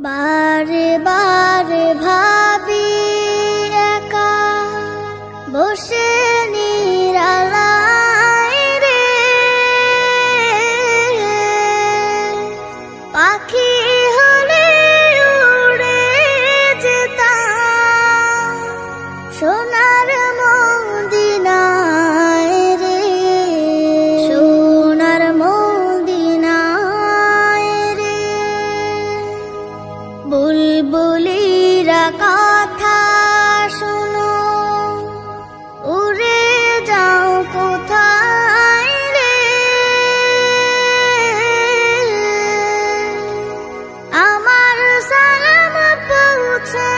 বারে বারে ভাবি একা বসে নিরালায় রে, পাখি হলে উড়ে যেতাম সোনার মদিনায় রে, সোনার মদিনায় রে। বুলবুলিরা কথা শোনো, উড়ে যাও কোথায় রে, আমার সালাম পৌঁছে